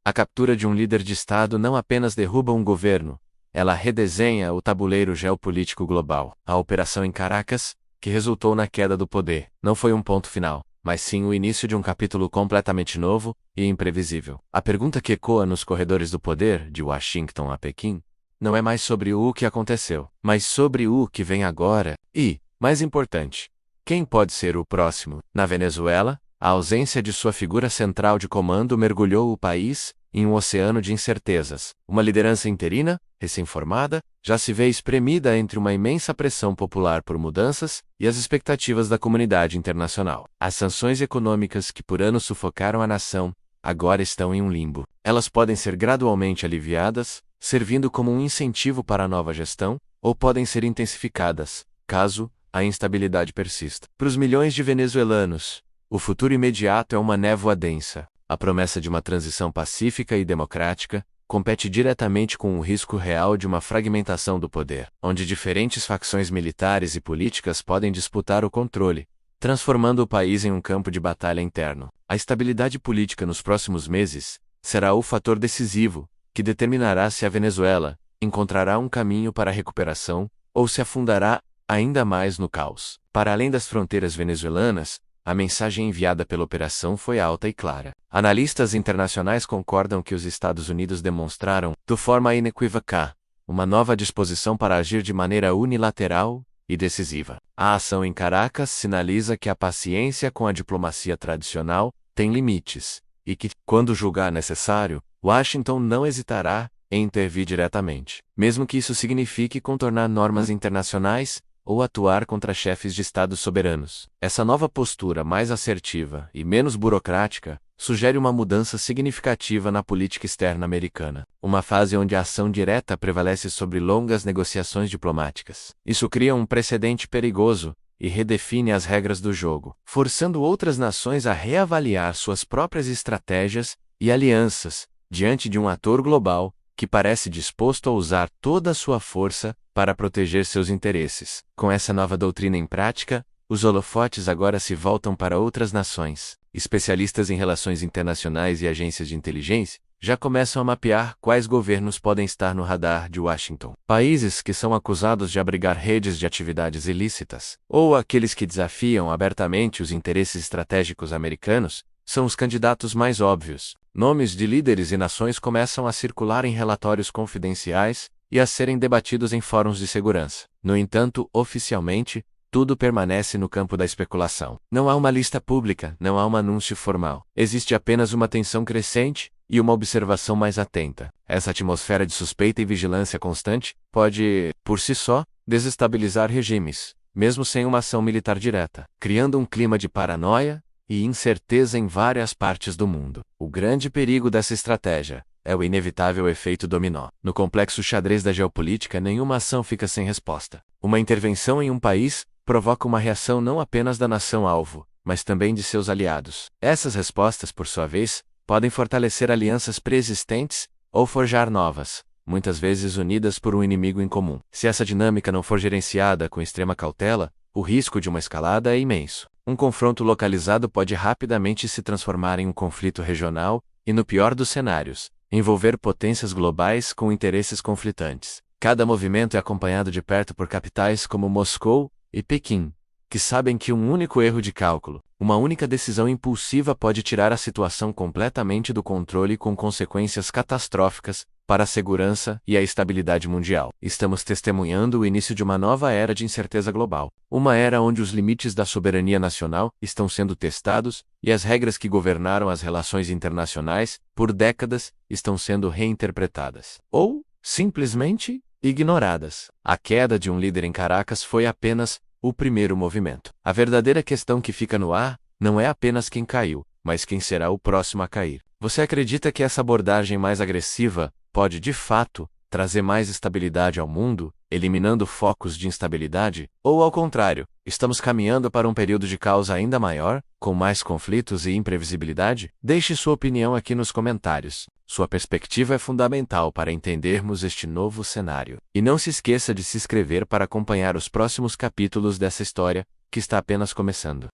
A captura de um líder de Estado não apenas derruba um governo, ela redesenha o tabuleiro geopolítico global. A operação em Caracas, que resultou na queda do poder, não foi um ponto final, mas sim o início de um capítulo completamente novo e imprevisível. A pergunta que ecoa nos corredores do poder, de Washington a Pequim, não é mais sobre o que aconteceu, mas sobre o que vem agora e, mais importante, quem pode ser o próximo. Na Venezuela, a ausência de sua figura central de comando mergulhou o país em um oceano de incertezas. Uma liderança interina, recém-formada, já se vê espremida entre uma imensa pressão popular por mudanças e as expectativas da comunidade internacional. As sanções econômicas que por anos sufocaram a nação, agora estão em um limbo. Elas podem ser gradualmente aliviadas, servindo como um incentivo para a nova gestão, ou podem ser intensificadas, caso a instabilidade persista. Para os milhões de venezuelanos, o futuro imediato é uma névoa densa. A promessa de uma transição pacífica e democrática compete diretamente com o risco real de uma fragmentação do poder, onde diferentes facções militares e políticas podem disputar o controle, transformando o país em um campo de batalha interno. A estabilidade política nos próximos meses será o fator decisivo que determinará se a Venezuela encontrará um caminho para a recuperação ou se afundará ainda mais no caos. Para além das fronteiras venezuelanas, a mensagem enviada pela operação foi alta e clara. Analistas internacionais concordam que os Estados Unidos demonstraram, de forma inequívoca, uma nova disposição para agir de maneira unilateral e decisiva. A ação em Caracas sinaliza que a paciência com a diplomacia tradicional tem limites, e que, quando julgar necessário, Washington não hesitará em intervir diretamente, mesmo que isso signifique contornar normas internacionais ou atuar contra chefes de Estados soberanos. Essa nova postura mais assertiva e menos burocrática sugere uma mudança significativa na política externa americana, uma fase onde a ação direta prevalece sobre longas negociações diplomáticas. Isso cria um precedente perigoso e redefine as regras do jogo, forçando outras nações a reavaliar suas próprias estratégias e alianças diante de um ator global que parece disposto a usar toda a sua força para proteger seus interesses. Com essa nova doutrina em prática, os holofotes agora se voltam para outras nações. Especialistas em relações internacionais e agências de inteligência já começam a mapear quais governos podem estar no radar de Washington. Países que são acusados de abrigar redes de atividades ilícitas, ou aqueles que desafiam abertamente os interesses estratégicos americanos, são os candidatos mais óbvios. Nomes de líderes e nações começam a circular em relatórios confidenciais e a serem debatidos em fóruns de segurança. No entanto, oficialmente, tudo permanece no campo da especulação. Não há uma lista pública, não há um anúncio formal. Existe apenas uma tensão crescente e uma observação mais atenta. Essa atmosfera de suspeita e vigilância constante pode, por si só, desestabilizar regimes, mesmo sem uma ação militar direta, criando um clima de paranoia e incerteza em várias partes do mundo. O grande perigo dessa estratégia é o inevitável efeito dominó. No complexo xadrez da geopolítica, nenhuma ação fica sem resposta. Uma intervenção em um país provoca uma reação não apenas da nação-alvo, mas também de seus aliados. Essas respostas, por sua vez, podem fortalecer alianças preexistentes ou forjar novas, muitas vezes unidas por um inimigo em comum. Se essa dinâmica não for gerenciada com extrema cautela, o risco de uma escalada é imenso. Um confronto localizado pode rapidamente se transformar em um conflito regional e, no pior dos cenários, envolver potências globais com interesses conflitantes. Cada movimento é acompanhado de perto por capitais como Moscou e Pequim, que sabem que um único erro de cálculo, uma única decisão impulsiva pode tirar a situação completamente do controle com consequências catastróficas para a segurança e a estabilidade mundial. Estamos testemunhando o início de uma nova era de incerteza global, uma era onde os limites da soberania nacional estão sendo testados e as regras que governaram as relações internacionais, por décadas, estão sendo reinterpretadas. Ou, simplesmente, ignoradas. A queda de um líder em Caracas foi apenas o primeiro movimento. A verdadeira questão que fica no ar não é apenas quem caiu, mas quem será o próximo a cair. Você acredita que essa abordagem mais agressiva pode, de fato, trazer mais estabilidade ao mundo, eliminando focos de instabilidade? Ou, ao contrário, estamos caminhando para um período de caos ainda maior, com mais conflitos e imprevisibilidade? Deixe sua opinião aqui nos comentários. Sua perspectiva é fundamental para entendermos este novo cenário. E não se esqueça de se inscrever para acompanhar os próximos capítulos dessa história, que está apenas começando.